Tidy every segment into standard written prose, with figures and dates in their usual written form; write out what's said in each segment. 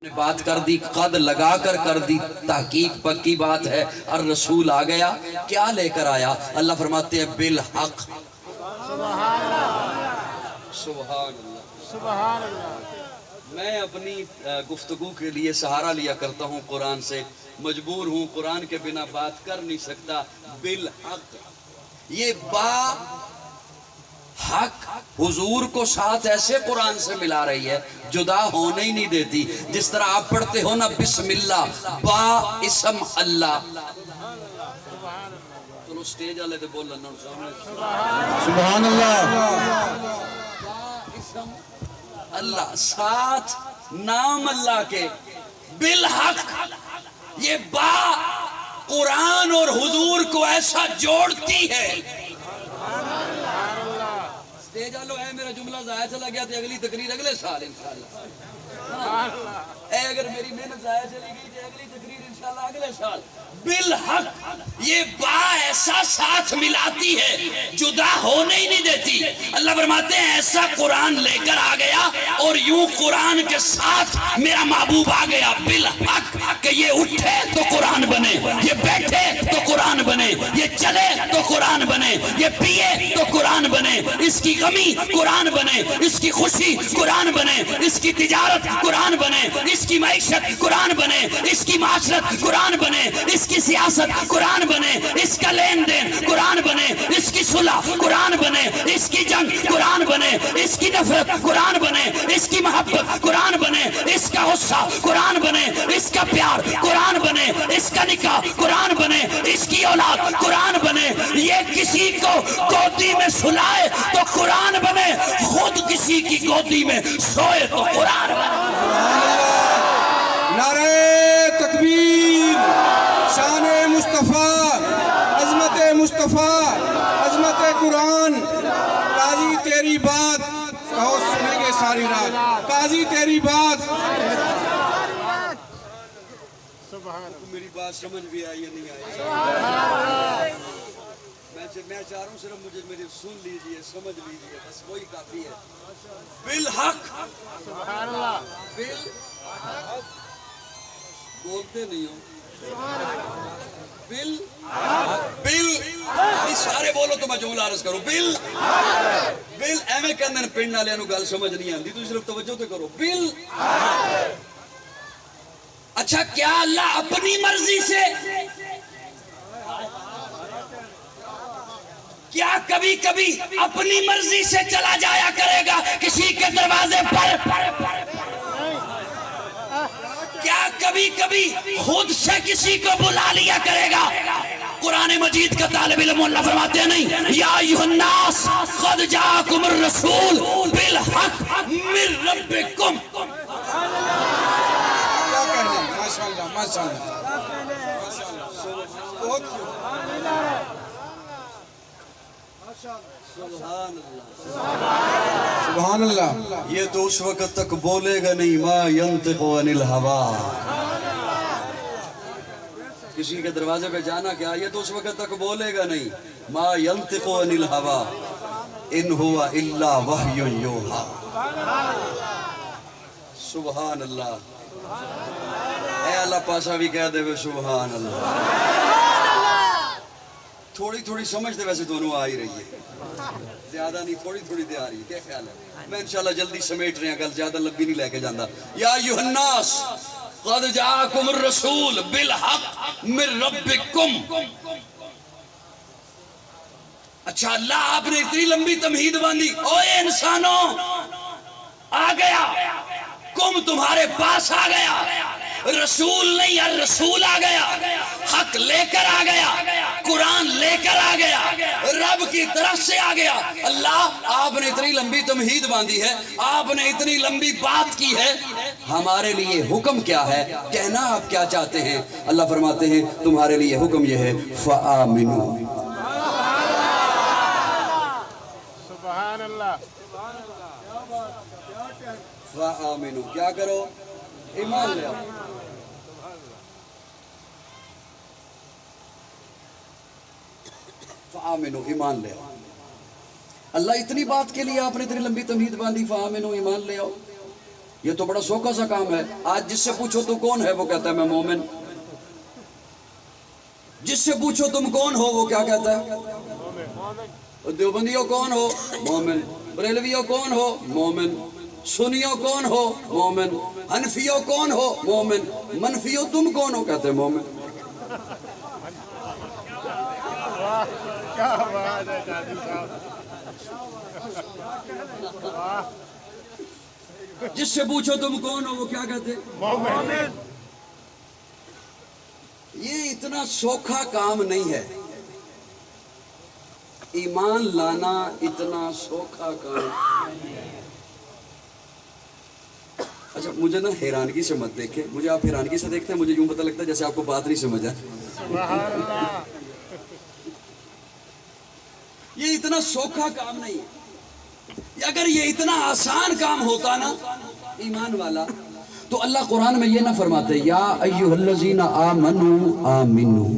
نے بات کر دی، قد لگا کر دی، تحقیق پکی بات ہے۔ اور رسول آ گیا، کیا لے کر آیا؟ اللہ فرماتے ہیں بالحق۔ سبحان اللہ، سبحان اللہ۔ میں اپنی گفتگو کے لیے سہارا لیا کرتا ہوں قرآن سے، مجبور ہوں، قرآن کے بنا بات کر نہیں سکتا۔ بالحق، یہ با حق حضور کو ساتھ ایسے قرآن سے ملا رہی ہے جدا ہونے ہی نہیں دیتی۔ جس طرح آپ پڑھتے ہو نا بسم اللہ، با اسم اللہ۔ چلو سٹیج والے تے بولن نا سبحان اللہ، با اسم اللہ، ساتھ نام اللہ کے بالحق۔ یہ با قرآن اور حضور کو ایسا جوڑتی ہے۔ سٹیج آلو ہے، میرا جملہ ضائع چلا گیا تھا، اگلی تقریر اگلے سال انشاءاللہ۔ اے اگر میری محنت ضائع چلی گئی تو اگلی تقریر انشاءاللہ اگلے سال۔ بالحق، یہ با ایسا ساتھ ملاتی ہے، جدا ہونے ہی نہیں دیتی۔ اللہ فرماتے ہیں ایسا قرآن لے کر آ گیا اور یوں قرآن کے ساتھ میرا محبوب آ گیا بالحق، کہ یہ اٹھے تو قرآن بنے، یہ بیٹھے تو قرآن بنے، یہ چلے تو قرآن بنے، یہ پیے تو قرآن بنے، اس کی غمی قرآن بنے، اس کی خوشی قرآن بنے، اس کی تجارت قرآن بنے، اس کی معیشت قرآن بنے، اس کی معاشرت قرآن بنے، اس کی سیاست قرآن بنے، اس کا لین دین قرآن بنے، اس کی صلح قرآن بنے، اس کی جنگ قرآن بنے، اس کی نفرت قرآن بنے، اس کی محبت قرآن بنے، اس کا غصہ قرآن بنے، اس کا پیار قرآن بنے، اس کا نکاح قرآن بنے، اس کی اولاد قرآن بنے۔ یہ کسی کو گودی میں سلائے تو قرآن بنے، خود کسی کی گودی میں سوئے تو قرآن بنے۔ نعرہ تکبیر، شان مصطفیٰ، عظمت مصطفیٰ، عظمت قرآن۔ قاضی تیری بات کہو سنیں گے ساری رات، قاضی تیری بات۔ میری بات سمجھ بھی آئی یا نہیں آئی؟ میں چاہ رہا ہوں صرف مجھے میری سن لیجئے، سمجھ لیجئے، بس وہی کافی ہے۔ بالحق، بالحق، بولتے نہیں ہو۔ سارے بولو تو میں جملہ عرض کروں۔ ایویں کہندے نے پنڈ والےاں نوں گل سمجھ نہیں آندی، تو صرف توجہ تے کرو۔ اچھا، کیا اللہ اپنی مرضی سے، کیا کبھی کبھی اپنی مرضی سے چلا جایا کرے گا کسی کے دروازے پر؟ کیا کبھی کبھی خود سے کسی کو بلا لیا کرے گا؟ قرآن مجید کا طالب علم اللہ فرماتے ہیں نہیں، یا ایھا الناس قد جاءکم الرسول بالحق من ربکم۔ ماشاءاللہ، ماشاءاللہ، سبحان اللہ۔ یہ تو اس وقت تک بولے گا نہیں، ما ینطق عن الہوا۔ کسی کے دروازے پہ جانا کیا، یہ تو اس وقت تک بولے گا نہیں، ما ینطق عن الہوا ان ہوا الا وحی یوحی۔ سبحان اللہ۔ اے اللہ پاسا بھی کہہ دے سبحان اللہ۔ تھوڑی تھوڑی سمجھ دے، ویسے دونوں آ ہی رہی ہے، زیادہ نہیں، تھوڑی تھوڑی دے آ رہی ہے۔ کیا خیال ہے؟ میں انشاءاللہ جلدی سمیٹ رہے ہیں، گل زیادہ لمبی نہیں لے کے جاندہ۔ یا ایھا الناس قد جاءکم الرسول بالحق من ربکم۔ اچھا، اللہ آپ نے اتنی لمبی تمہید باندھی، اوے انسانوں آ گیا، کم تمہارے پاس آ گیا، رسول نہیں الرسول آ گیا، حق لے کر آ گیا، قرآن لے کر آ گیا، رب کی طرف سے آ گیا۔ اللہ آپ نے اتنی لمبی تمہید باندھی ہے، آپ نے اتنی لمبی بات کی ہے، ہمارے لیے حکم کیا ہے؟ کہنا آپ کیا چاہتے ہیں؟ اللہ فرماتے ہیں تمہارے لیے حکم یہ ہے، فآمنوا۔ سبحان اللہ، فآمنوا، کیا کرو؟ ایمان لے آؤ۔ فآمنوا، ایمان لے آؤ۔ اللہ اتنی بات کے لیے آپ نے اتنی لمبی تمہید باندھی، فآمنوا، ایمان لے آؤ۔ یہ تو بڑا سوکھا سا کام ہے. آج جس سے پوچھو تو کون ہے وہ کہتا ہے میں مومن. جس سے پوچھو تم کون ہو وہ کیا کہتا ہے؟ دیوبندیوں کون ہو؟ مومن. بریلویوں کون ہو؟ مومن. سنیوں کون ہو؟ مومن. حنفیوں کون ہو؟ مومن. منفیوں تم کون ہو؟ کہتے ہیں مومن. کیا بات ہے قاضی صاحب. جس سے پوچھو تم کون ہو وہ کیا کہتے ہیں؟ مومن. یہ اتنا سوکھا کام نہیں ہے. ایمان لانا اتنا سوکھا کام. اچھا مجھے نا حیرانگی سے مت دیکھیں. مجھے آپ حیرانگی سے دیکھتے ہیں مجھے یوں پتہ لگتا ہے جیسے آپ کو بات نہیں سمجھ آ. سبحان اللہ. یہ اتنا سوکھا کام نہیں ہے. اگر یہ اتنا آسان کام ہوتا نا ایمان والا تو اللہ قرآن میں یہ نہ فرماتے یا ایھا الذین آمنوا آمنوا.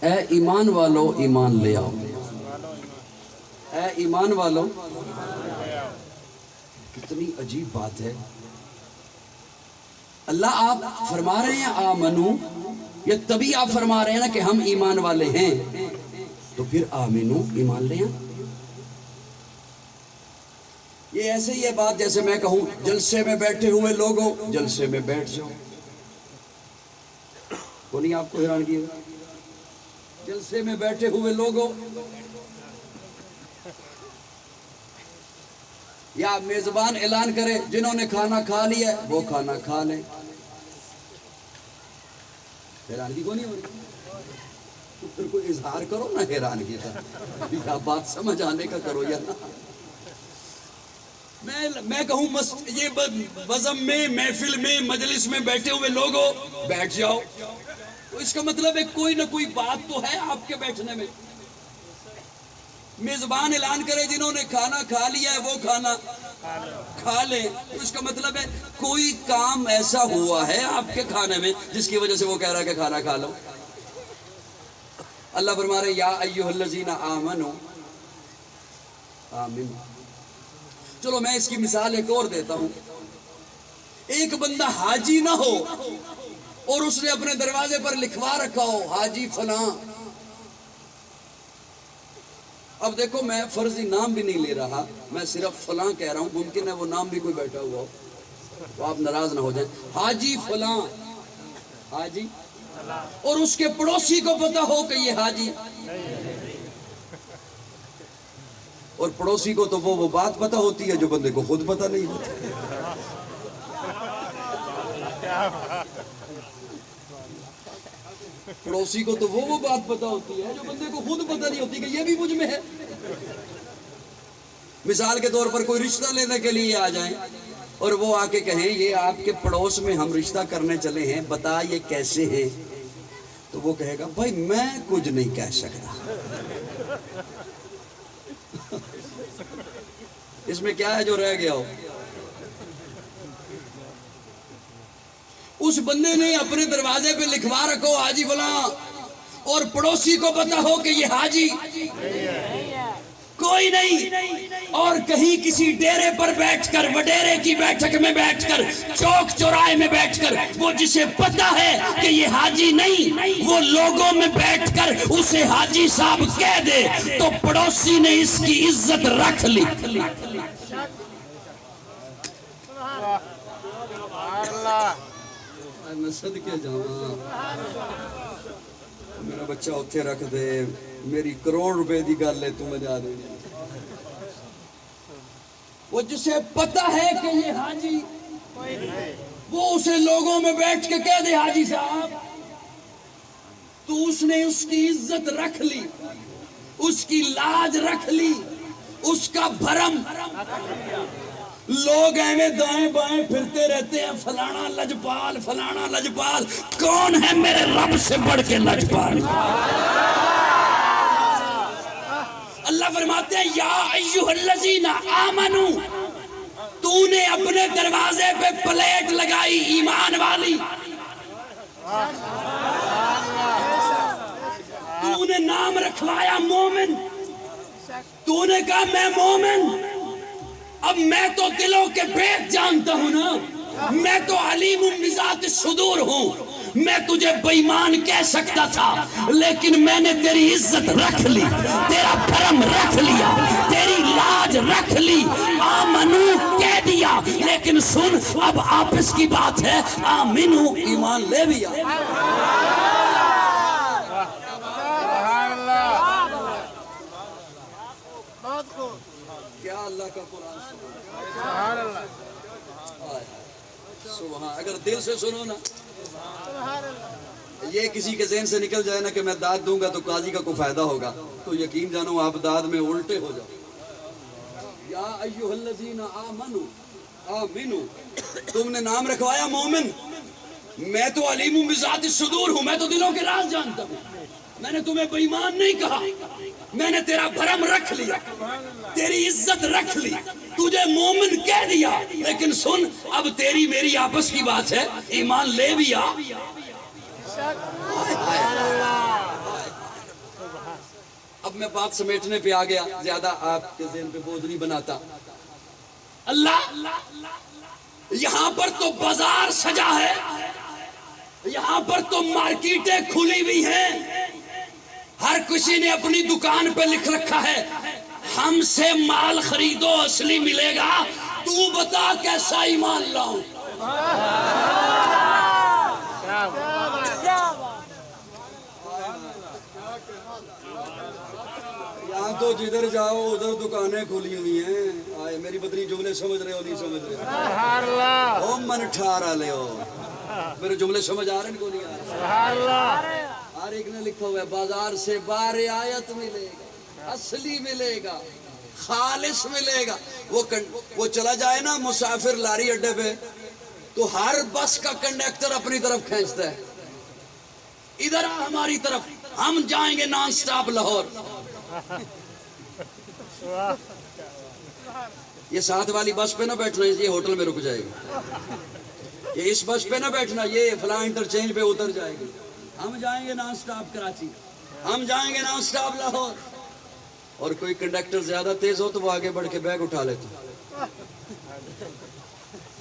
اے ایمان والو ایمان لے آؤ. اے ایمان والو. کتنی عجیب بات ہے. اللہ آپ فرما رہے ہیں آمنو. یہ تبھی آپ فرما رہے ہیں نا کہ ہم ایمان والے ہیں تو پھر آمنو ایمان لے آؤ. یہ ایسے ہی ہے بات جیسے میں کہوں جلسے میں بیٹھے ہوئے لوگوں جلسے میں بیٹھ جاؤ. وہ نہیں آپ کو حیران کیا؟ جلسے میں بیٹھے ہوئے لوگوں. یا میزبان اعلان کرے جنہوں نے کھانا کھا لیا ہے وہ کھانا کھا لیں. حیرانگی کو نہیں ہو رہی؟ پھر کوئی اظہار کرو نا حیرانگی کا. یا بات سمجھ آنے کا کرو یا نا. میں کہوں یہ بزم میں محفل میں مجلس میں بیٹھے ہوئے لوگوں بیٹھ جاؤ تو اس کا مطلب ہے کوئی نہ کوئی بات تو ہے آپ کے بیٹھنے میں. میزبان اعلان کرے جنہوں نے کھانا کھا لیا ہے وہ کھانا کھا لیں تو اس کا مطلب ہے کوئی کام ایسا ہوا ہے آپ کے کھانے میں جس کی وجہ سے وہ کہہ رہا ہے کہ کھانا کھا لو. اللہ فرما رہے یا ایھا الذین آمنوا آمین. چلو میں اس کی مثال ایک اور دیتا ہوں. ایک بندہ حاجی نہ ہو اور اس نے اپنے دروازے پر لکھوا رکھا ہو حاجی فلاں. اب دیکھو میں فرضی نام بھی نہیں لے رہا میں صرف فلاں کہہ رہا ہوں. ممکن ہے وہ نام بھی کوئی بیٹھا ہوا ہو تو آپ ناراض نہ ہو جائیں. حاجی فلاں حاجی اور اس کے پڑوسی کو پتا ہو کہ یہ حاجی اور پڑوسی کو تو وہ بات پتا ہوتی ہے جو بندے کو خود پتا نہیں ہوتی. پڑوسی کو تو وہ بات پتا ہوتی ہے جو بندے کو خود پتا نہیں ہوتی کہ یہ بھی مجھ میں ہے. مثال کے طور پر کوئی رشتہ لینے کے لیے آ جائیں اور وہ آ کے کہیں یہ آپ کے پڑوس میں ہم رشتہ کرنے چلے ہیں بتا یہ کیسے ہیں تو وہ کہے گا بھائی میں کچھ نہیں کہہ سکتا. اس میں کیا ہے جو رہ گیا ہو؟ اس بندے نے اپنے دروازے پہ لکھوا رکھو حاجی فلاں اور پڑوسی کو پتا ہو کہ یہ حاجی کوئی نہیں اور کہیں کسی ڈیرے پر بیٹھ کر وڈیرے کی بیٹھک میں بیٹھ کر چوک چوراہے میں بیٹھ کر وہ جسے پتا ہے کہ یہ حاجی نہیں وہ لوگوں میں بیٹھ کر اسے حاجی صاحب کہہ دے تو پڑوسی نے اس کی عزت رکھ لی. صدقے جاواں میرا بچہ اتھے رکھ دے میری کروڑ روپے دی گل ہے تو مجا دے. وہ جسے پتا ہے کہ یہ حاجی وہ اسے لوگوں میں بیٹھ کے کہہ دے حاجی صاحب تو اس نے اس کی عزت رکھ لی اس کی لاج رکھ لی اس کا بھرم. لوگ ایویں دائیں بائیں پھرتے رہتے ہیں فلانا لجپال فلانا لجپال. کون ہے میرے رب سے بڑھ کے لجپال؟ اللہ فرماتے ہیں یا ایھا الذین آمنو. تو نے اپنے دروازے پہ پلیٹ لگائی ایمان والی. تو نے نام رکھوایا مومن. تو نے کہا میں مومن. اب میں تو دلوں کے بھید جانتا ہوں نا، میں تو علیم بذات الصدور ہوں. میں تجھے بے ایمان کہہ سکتا تھا، لیکن میں نے تیری عزت رکھ لی، تیرا بھرم رکھ لیا، تیری لاج رکھ لی، آمنو کہہ دیا. لیکن سن، اب آپس کی بات ہے، آمنو ایمان لے لیا. سبحان اللہ. بہت خوب. کیا اللہ کا قرآن سبحان اللہ. سبحان. اگر دل سے سنو نا، سبحان اللہ. یہ کسی کے ذہن سے نکل جائے نا کہ میں داد دوں گا تو قاضی کا کوئی فائدہ ہوگا، تو یقین جانو آپ داد میں الٹے ہو جاؤ. یا ایھا الذین آمنوا آمنو، تم نے نام رکھوایا مومن. میں تو علیم بذات الصدور ہوں، میں تو دلوں کے راز جانتا ہوں. میں نے تمہیں بے ایمان نہیں کہا، میں نے تیرا بھرم رکھ لیا، تیری عزت رکھ لی، تجھے مومن کہہ دیا. لیکن سن، اب تیری میری آپس کی بات ہے، ایمان لے بھی آ. اب میں بات سمیٹنے پہ آ گیا، زیادہ آپ کے ذہن پہ بوجھ نہیں بناتا. اللہ یہاں پر تو بازار سجا ہے، یہاں پر تو مارکیٹیں کھلی ہوئی ہیں، ہر کسی نے اپنی دکان پہ لکھ رکھا ہے ہم سے مال خریدو اصلی ملے گا. تو بتا کیسا ایمان لاؤں؟ یہاں تو جدھر جاؤ ادھر دکانیں کھلی ہوئی ہیں. آئے میری بدنی جملے سمجھ رہے ہو نہیں سمجھ رہے سبحان اللہ. ہو؟ من ٹھارا لے ہو. میرے جملے سمجھ آ رہے ہیں کو نہیں آ رہے؟ سبحان اللہ. ہر ایک نے لکھا ہوا ہے بازار سے بار آیت ملے گا، اصلی ملے گا، خالص ملے گا. وہ چلا جائے نا مسافر لاری اڈے پہ، تو ہر بس کا کنڈکٹر اپنی طرف کھینچتا ہے، ادھر آ ہماری طرف، ہم جائیں گے نان سٹاپ لاہور. یہ ساتھ والی بس پہ نہ بیٹھنا، یہ ہوٹل میں رک جائے گی. یہ اس بس پہ نہ بیٹھنا، یہ فلاں انٹرچینج پہ اتر جائے گی. ہم جائیں گے نان سٹاپ کراچی، ہم جائیں گے نان سٹاپ لاہور. اور کوئی کنڈکٹر زیادہ تیز ہو تو وہ آگے بڑھ کے بیگ اٹھا لیتا،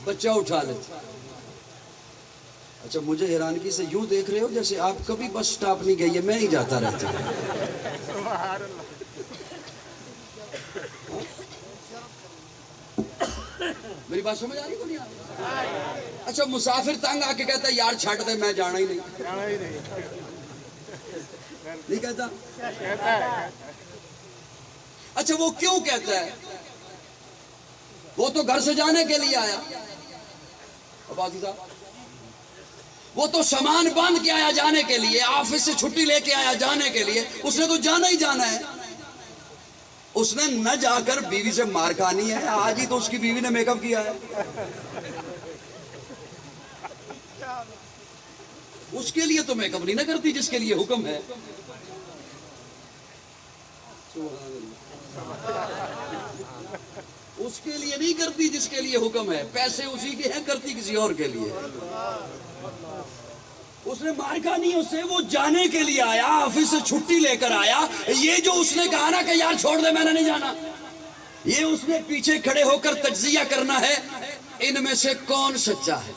بچہ اٹھا لیتا. اچھا مجھے حیرانگی سے یوں دیکھ رہے ہو جیسے آپ کبھی بس سٹاپ نہیں گئی ہے، میں ہی جاتا رہتا ہوں. سبحان اللہ. میری بات سمجھ آ رہی ہے کو نہیں آ رہی؟ اچھا مسافر تنگ آ کے کہتا ہے یار چھٹ دے میں جانا ہی نہیں، جانا ہی نہیں. نہیں کہتا؟ کہتا ہے. اچھا وہ کیوں کہتا ہے؟ وہ تو گھر سے جانے کے لیے آیا. عباسی صاحب وہ تو سامان باندھ کے آیا جانے کے لیے، آفس سے چھٹی لے کے آیا جانے کے لیے، اس نے تو جانا ہی جانا ہے. اس نے نہ جا کر بیوی سے مار کھانی ہے. آج ہی تو اس کی بیوی نے میک اپ کیا ہے. اس کے لیے تو میک اپ نہیں نہ کرتی جس کے لیے حکم ہے. اس کے لیے نہیں کرتی جس کے لیے حکم ہے. پیسے اسی کے ہیں، کرتی کسی اور کے لیے. اس نے مار کھا نہیں اس سے، وہ جانے کے لیے آیا، آفس سے چھٹی لے کر آیا. یہ جو اس نے کہا نا کہ یار چھوڑ دے میں نے نہیں جانا، یہ اس نے پیچھے کھڑے ہو کر تجزیہ کرنا ہے ان میں سے کون سچا ہے.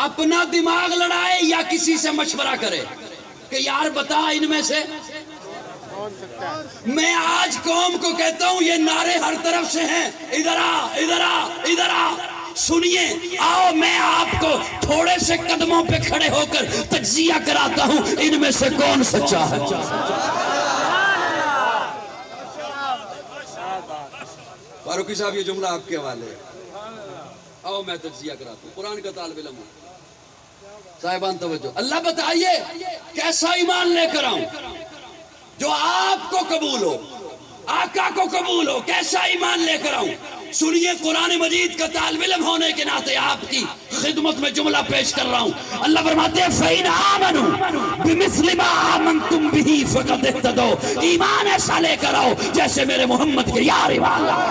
اپنا دماغ لڑائے یا کسی سے مشورہ کرے کہ یار بتا ان میں سے. میں آج قوم کو کہتا ہوں یہ نعرے ہر طرف سے ہیں، ادھر آ ادھر آ ادھر آ. سنیے، آؤ میں آپ کو تھوڑے سے قدموں پہ کھڑے ہو کر تجزیہ کراتا ہوں ان میں سے کون سچا ہے. فاروقی صاحب یہ جملہ آپ کے حوالے ہے. آؤ میں تجزیہ کراتا ہوں، قرآن کا طالب علم ہوں. صاحبان توجہ، اللہ بتائیے کیسا ایمان لے کر آؤں جو آپ کو قبول ہو، آقا کو قبول ہو. کیسا ایمان لے کر آؤں؟ سنیے، قرآن مجید کا طالب علم ہونے کے ناطے آپ کی خدمت میں جملہ پیش کر رہا ہوں. اللہ فرماتے ہیں فَإِنْ آمَنُوا بِمِثْلِ مَا آمَنْتُمْ بِهِ فَقَدِ اهْتَدَوْا. ایمان ایسا لے کر آؤ جیسے میرے محمد کے یار ایمان لاؤ.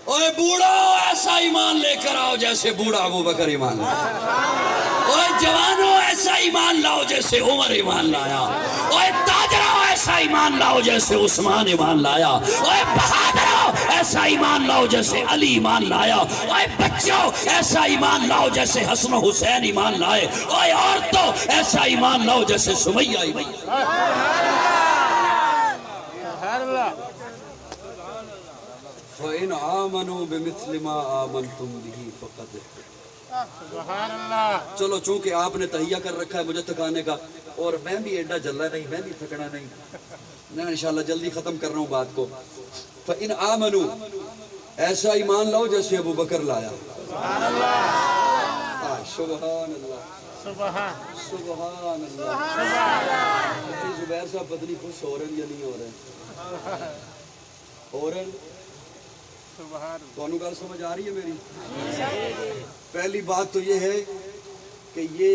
اوے بوڑھو جیسے بوڑھا ابو بکر ایمان لایا، اوے جوانوں ایسا ایمان لاؤ جیسے عمر ایمان لایا، اوے تاجروں ایسا ایمان لاؤ جیسے عثمان ایمان لایا، اوے بہادروں ایسا ایمان لاؤ جیسے علی ایمان لایا، اوے بچوں ایسا ایمان لاؤ جیسے حسن و حسین ایمان لائے، اوے عورتوں ایسا ایمان لاؤ جیسے سمیہ ایمان سبحان اللہ فَإِنْ آمَنُوا بِمِثْلِ مَا آمَنْتُمْ بِهِ فَقَدْ سبحان اللہ چلو چونکہ آپ نے تہیہ کر رکھا ہے مجھے تھکانے کا، اور میں بھی ایڈا جلنا نہیں، میں بھی تھکنا نہیں، میں انشاءاللہ جلدی ختم کر رہا ہوں بات کو۔ فَإِنْ آمَنُوا ایسا ایمان لاؤ جیسے ابو بکر لایا۔ سبحان اللہ سبحان اللہ سبحان سبحان اللہ۔ زبیر صاحب پتہ نہیں خوش ہو رہے ہیں یا نہیں ہو رہے ہیں؟ ہو رہے ہیں؟ سبحان کونوں گل سمجھ آ رہی ہے میری؟ پہلی بات تو یہ ہے کہ یہ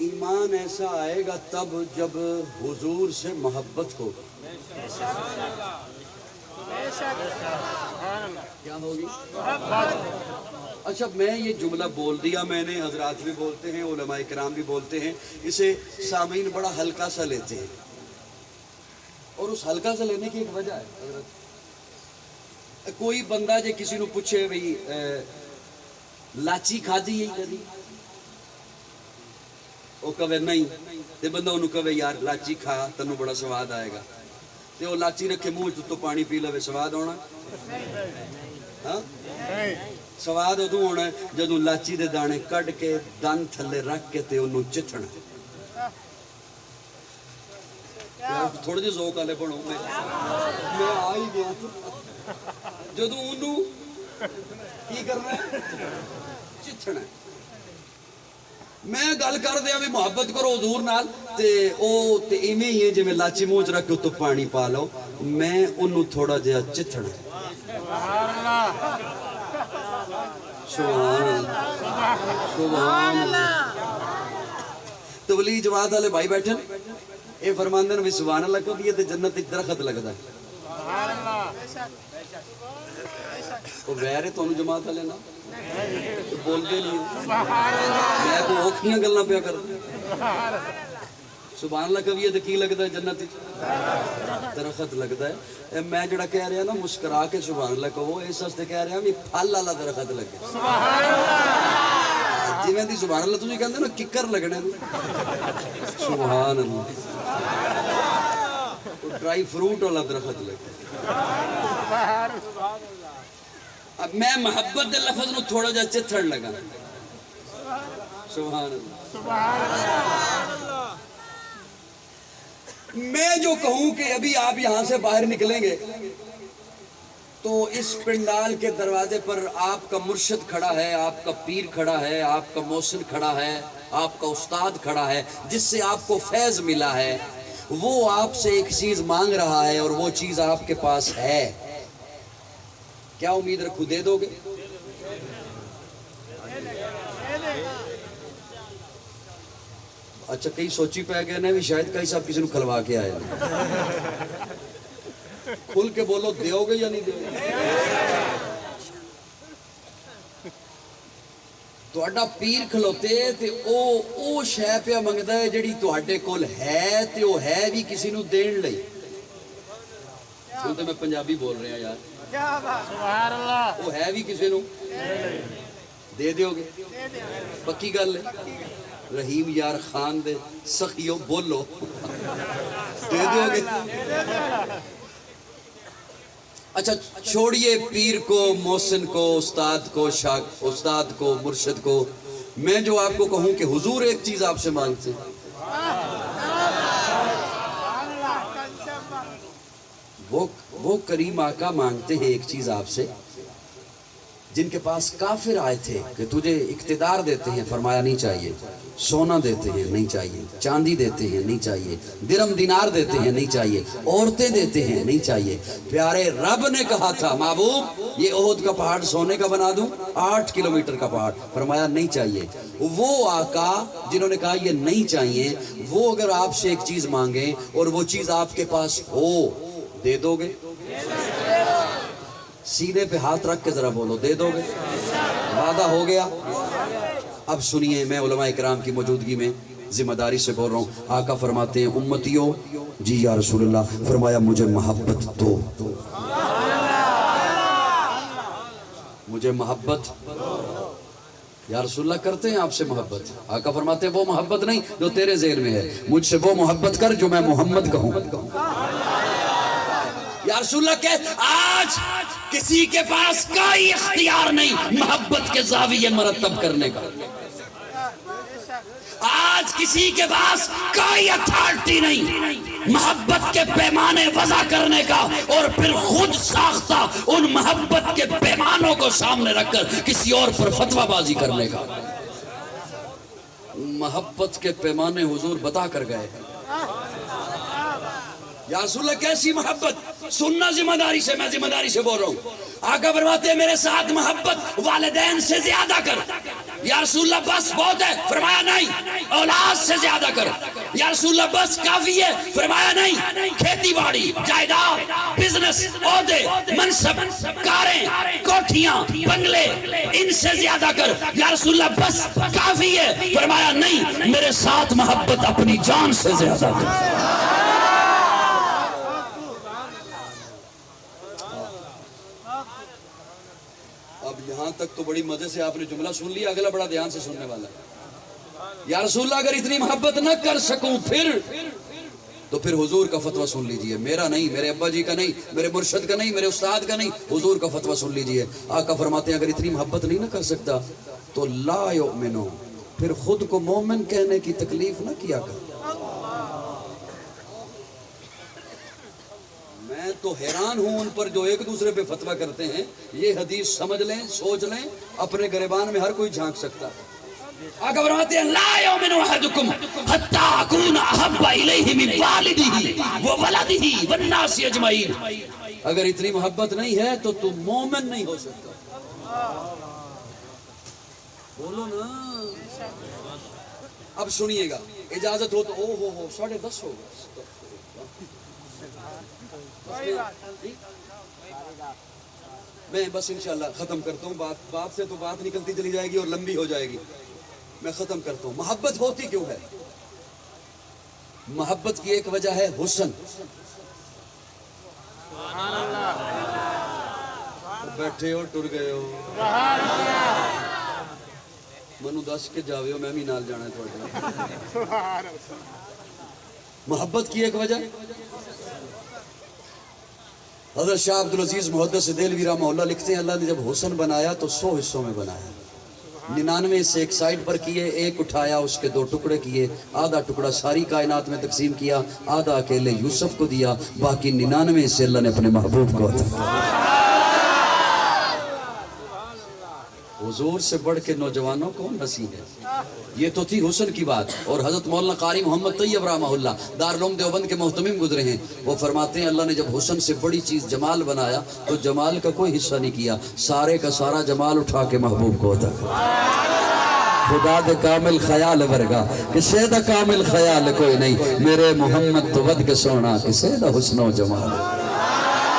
ایمان ایسا آئے گا تب جب حضور سے محبت ہو، کیا ہوگی؟ اچھا میں یہ جملہ بول دیا میں نے، حضرات بھی بولتے ہیں، علماء کرام بھی بولتے ہیں، اسے سامعین بڑا ہلکا سا لیتے ہیں، اور اس ہلکا سا لینے کی ایک وجہ ہے حضرت۔ کوئی بندہ جے کسی نو پوچھے بھئی لاچی کھادی ہے کدی، وہ کہے نہیں، تے بندہ انہوں کہے یار لاچی کھا تنوں بڑا سواد آئے گا، تے وہ لاچی رکھے منہ تو پانی پی لوے، سواد ہونا؟ ہاں سواد ادو ہونا ہے جدوں لاچی دے دانے کڈ کے دن تھلے رکھ کے تے انہوں چتھنا۔ تھوڑے جے ذوق والے بنو، میں آ ہی گیا جدوں انہوں کی کرنا ہے چتھنا ہے۔ میں گل کر دیا بھی محبت کرو حضور نال تے او تے ایویں ہی ہے جے میں لاچی منہ چ رکھ کے تو پانی پا لو، میں انہوں تھوڑا جہا چتھنا۔ سبحان اللہ سبحان اللہ۔ تو ولی جماعت والے بھائی بیٹھے اے فرماندے نے سبحان اللہ کو بھی تے جنت ایک درخت لگدا ہے۔ سبحان اللہ وہ ویرے تانوں جماعت والے نا بول دے نہیں، میں تو اوکھیاں گلاں پیا کر سبحان اللہ کبھی تے کی لگدا ہے جنت درخت لگدا ہے۔ میں جڑا کہہ رہا نا مسکرا کے سبحان اللہ کہو، اس واسطے کہہ رہا بھی پھل والا درخت لگے سبحان اللہ جویں دی سبحان اللہ تسی کہندے نا ککر لگنے سبحان اللہ، ڈرائی فروٹ والا درخت لگے۔ اب میں محبت دے لفظ نو تھوڑا جا چتھڑ لگا، سبحان اللہ۔ میں جو کہوں کہ ابھی آپ یہاں سے باہر نکلیں گے تو اس پنڈال کے دروازے پر آپ کا مرشد کھڑا ہے، آپ کا پیر کھڑا ہے، آپ کا محسن کھڑا ہے، آپ کا استاد کھڑا ہے، جس سے آپ کو فیض ملا ہے، وہ آپ سے ایک چیز مانگ رہا ہے اور وہ چیز آپ کے پاس ہے، کیا امید رکھوں دے دو گے؟ اچھا کئی سوچی پہ گئے نا بھی شاید کئی صاحب کسی نے کھلوا کے آئے کھل کے بولو دیو گے یا نہیں دیو گے؟ تہاڈا پیر کھلوتے تے او شے پیا منگدا ہے جڑی تہاڈے کول ہے تے او ہے بھی کسی نو دین لئی۔ ہن تے میں پنجابی بول رہا یار، سبحان اللہ وہ ہے بھی کسی نو دے دیو گے؟ پکی گل ہے؟ رحیم یار خان دے سخیو بولو دے دیو گے؟ اچھا چھوڑیے پیر کو، محسن کو، استاد کو، مرشد کو، میں جو آپ کو کہوں کہ حضور ایک چیز آپ سے مانگتے ہیں، وہ کریم آقا مانگتے ہیں ایک چیز آپ سے، جن کے پاس کافر آئے تھے کہ تجھے اقتدار دیتے ہیں، فرمایا نہیں چاہیے، سونا دیتے ہیں نہیں چاہیے، چاندی دیتے ہیں نہیں چاہیے، درم دینار دیتے ہیں نہیں چاہیے، عورتیں دیتے ہیں نہیں چاہیے، پیارے رب نے کہا تھا محبوب یہ احد کا پہاڑ سونے کا بنا دوں، 8 کلومیٹر کا پہاڑ، فرمایا نہیں چاہیے۔ وہ آقا جنہوں نے کہا یہ نہیں چاہیے، وہ اگر آپ سے ایک چیز مانگیں اور وہ چیز آپ کے پاس ہو دے دو گے؟ سینے پہ ہاتھ رکھ کے ذرا بولو دے دو گے؟ وعدہ ہو گیا. اب سنیے، میں علماء اکرام کی موجودگی میں ذمہ داری سے بول رہا ہوں. آقا فرماتے ہیں امتیوں، جی یا رسول اللہ. فرمایا مجھے محبت دو، مجھے محبت. یا رسول اللہ کرتے ہیں آپ سے محبت. آقا فرماتے ہیں وہ محبت نہیں جو تیرے ذہن میں ہے، مجھ سے وہ محبت کر جو میں محمد کہوں. یا رسول اللہ کہ آج کسی کے پاس کوئی اختیار نہیں محبت کے زاویے مرتب کرنے کا. آج کسی کے پاس کوئی اتھارٹی نہیں محبت کے پیمانے وضع کرنے کا اور پھر خود ساختہ ان محبت کے پیمانوں کو سامنے رکھ کر کسی اور پر فتویٰ بازی کرنے کا. محبت کے پیمانے حضور بتا کر گئے. یا رسول اللہ کیسی محبت؟ سننا ذمہ داری سے، میں ذمہ داری سے بول رہا ہوں. آقا فرماتے ہیں میرے ساتھ محبت والدین سے زیادہ کر. یا رسول اللہ بس بہت ہے. فرمایا نہیں، اولاد سے زیادہ کر. یا رسول اللہ بس کافی ہے. فرمایا نہیں، کھیتی باڑی، جائیداد، بزنس، عہدے، منصب، کاریں، کوٹھیاں، بنگلے، ان سے زیادہ کر. یا رسول اللہ بس کافی ہے. فرمایا نہیں، میرے ساتھ محبت اپنی جان سے زیادہ کر. اب یہاں تک تو بڑی مزے سے آپ نے جملہ سن لیا، اگلا بڑا دھیان سے سننے والا ہے. یا رسول اللہ اگر اتنی محبت نہ کر سکوں تو پھر حضور کا فتویٰ سن لیجئے. میرا نہیں، میرے ابا جی کا نہیں، میرے مرشد کا نہیں، میرے استاد کا نہیں، حضور کا فتویٰ سن لیجئے. آقا فرماتے ہیں اگر اتنی محبت نہیں نہ کر سکتا تو لا یؤمنو، پھر خود کو مومن کہنے کی تکلیف نہ کیا کر. میں تو حیران ہوں ان پر جو ایک دوسرے پہ فتویٰ کرتے ہیں. یہ حدیث سمجھ لیں، سوچ لیں، اپنے گریبان میں ہر کوئی جھانک سکتا ہے. آقا فرماتے ہیں لا یؤمن احدکم حتی اکون احب الیہ من والدہ وولدہ والناس اجمعین. اگر اتنی محبت نہیں ہے تو تم مومن نہیں ہو سکتا. بولو نا. اب سنیے گا، اجازت ہو تو او ہو 10:30 ہو گئے. میں بس انشاءاللہ ختم کرتا ہوں. بات سے تو بات نکلتی چلی جائے گی اور لمبی ہو جائے گی. میں ختم کرتا ہوں. محبت ہوتی کیوں ہے؟ محبت کی ایک وجہ ہے حسن. بیٹھے ہو ٹر گئے ہو، منو دس کے جاوے ہو، میں بھی نال جانا ہے. محبت کی ایک وجہ حضرت شاہ عبدالعزیز محدث دہلوی رحمہ اللہ لکھتے ہیں اللہ نے جب حسن بنایا تو 100 حصوں میں بنایا. 99 سے ایک سائڈ پر کیے، ایک اٹھایا، اس کے 2 ٹکڑے کیے. آدھا ٹکڑا ساری کائنات میں تقسیم کیا، آدھا اکیلے یوسف کو دیا، باقی 99 سے اللہ نے اپنے محبوب کو عطا کیا. حضور سے بڑھ کے نوجوانوں کو نصیب ہے. یہ تو تھی حسن کی بات. اور حضرت مولانا قاری محمد طیب رحمہ اللہ دارالعلوم دیوبند کے محتمم گزرے ہیں. وہ فرماتے ہیں اللہ نے جب حسن سے بڑی چیز جمال بنایا تو جمال کا کوئی حصہ نہیں کیا، سارے کا سارا جمال اٹھا کے محبوب کو عطا کیا. خدا دے کامل خیال ورگا کسے دا کامل خیال کوئی نہیں، میرے محمد تو ود کے سونا کسے دا حسن و جمال.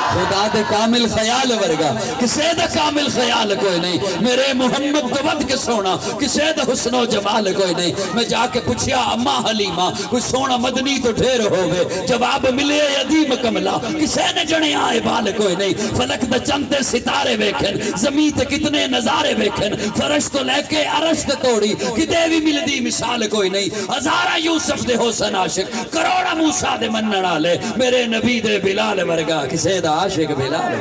خدا دے کامل خیال ورگا کسے دا کامل خیال کوئی نہیں، میرے محمد تو ود کے سونا کسے دا حسن و جمال کوئی نہیں. میں جا کے پوچھیا اماں حلیمہ کوئی سونا مدنی تو ڈھیر ہوگے، جواب ملے ادیم کملا کسے نے جنے آئے بال کوئی نہیں. فلک دا چندے ستارے ویکھن، زمین تے کتنے نظارے ویکھن، فرش تو لے کے عرش تے توڑی کدے بھی ملدی مثال کوئی نہیں. ہزارہ یوسف دے حسن عاشق، کروڑا موسیٰ دے منن والے، میرے نبی دے بلال ورگا کسے دا عاشق بلال.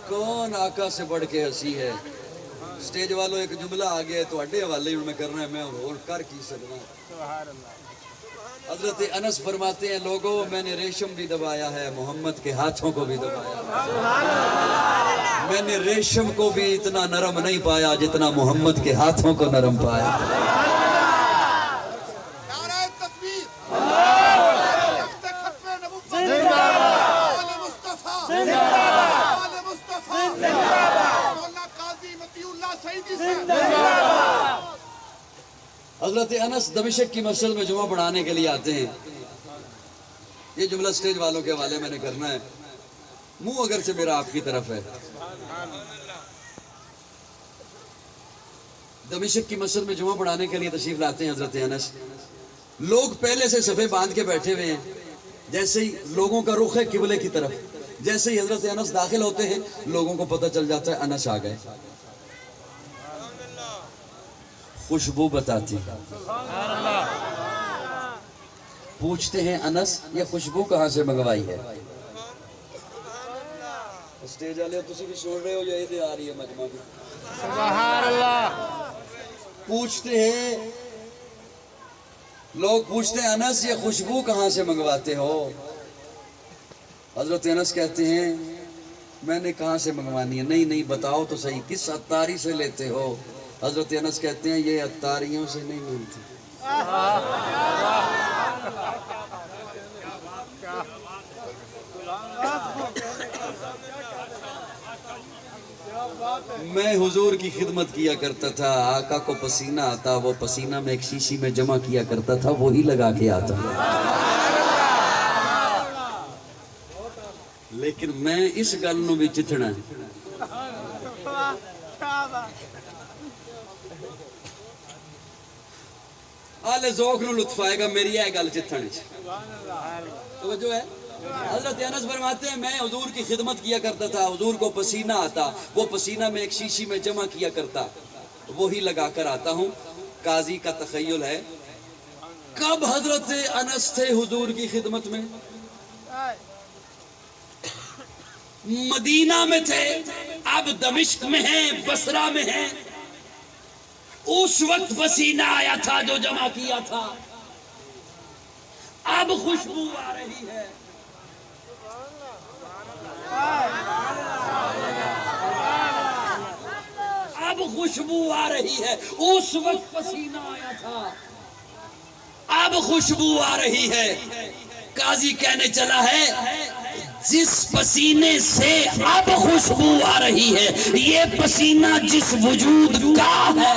کون آقا سے بڑھ کے ہنسی ہے؟ سٹیج والوں ایک جملہ آگیا ہے تو اڈے حوالے میں کرنا ہے، میں اور کر کی سکنا. حضرت انس فرماتے ہیں لوگوں میں نے ریشم بھی دبایا ہے، محمد کے ہاتھوں کو بھی دبایا. میں نے ریشم کو بھی اتنا نرم نہیں پایا جتنا محمد کے ہاتھوں کو نرم پایا. حضرت انس دمشق کی مسجد میں جمعہ پڑھانے کے لیے آتے ہیں. یہ جملہ سٹیج والوں کے حوالے میں نے کرنا ہے. منہ اگرچہ میرا آپ کی طرف ہے. دمشق کی مسجد میں جمعہ پڑھانے کے لیے تشریف لاتے ہیں حضرت انس. لوگ پہلے سے صفے باندھ کے بیٹھے ہوئے ہیں. جیسے ہی لوگوں کا رخ ہے قبلے کی طرف, جیسے ہی حضرت انس داخل ہوتے ہیں لوگوں کو پتہ چل جاتا ہے انس آ گئے. خوشبو بتاتی, پوچھتے ہیں انس یہ خوشبو کہاں سے منگوائی ہے. اسٹیج والے تسی بھی سن رہے ہو یا یہ آ رہی ہے مجمع میں؟ سبحان اللہ. پوچھتے ہیں لوگ, پوچھتے ہیں انس یہ خوشبو کہاں سے منگواتے ہو. حضرت انس کہتے ہیں میں نے کہاں سے منگوانی ہے, نہیں نہیں بتاؤ تو صحیح کس عطاری سے لیتے ہو. حضرت انس کہتے ہیں یہ عطاریوں سے نہیں ملتی. میں حضور کی خدمت کیا کرتا تھا, آقا کو پسینہ آتا, وہ پسینہ میں ایک شیشی میں جمع کیا کرتا تھا, وہی لگا کے آتا. لیکن میں اس گل نو بھی چتھنا آلے ذوق نو لطف آئے گا میری ہے گل چتھن وچ. توجہ ہے. حضرت انس فرماتے ہیں میں حضور کی خدمت کیا کرتا تھا, حضور کو پسینہ آتا, وہ پسینہ میں ایک شیشی میں جمع کیا کرتا, وہی لگا کر آتا ہوں. قاضی کا تخیل ہے کب حضرت انس تھے حضور کی خدمت میں؟ مدینہ میں تھے, اب دمشق میں ہیں, بصرہ میں ہیں. اس وقت پسینہ آیا تھا جو جمع کیا تھا, اب خوشبو آ رہی ہے. اب خوشبو آ رہی ہے, اس وقت پسینہ آیا تھا, اب خوشبو آ رہی ہے. قاضی کہنے چلا ہے جس پسینے سے اب خوشبو آ رہی ہے یہ پسینہ جس وجود کا ہے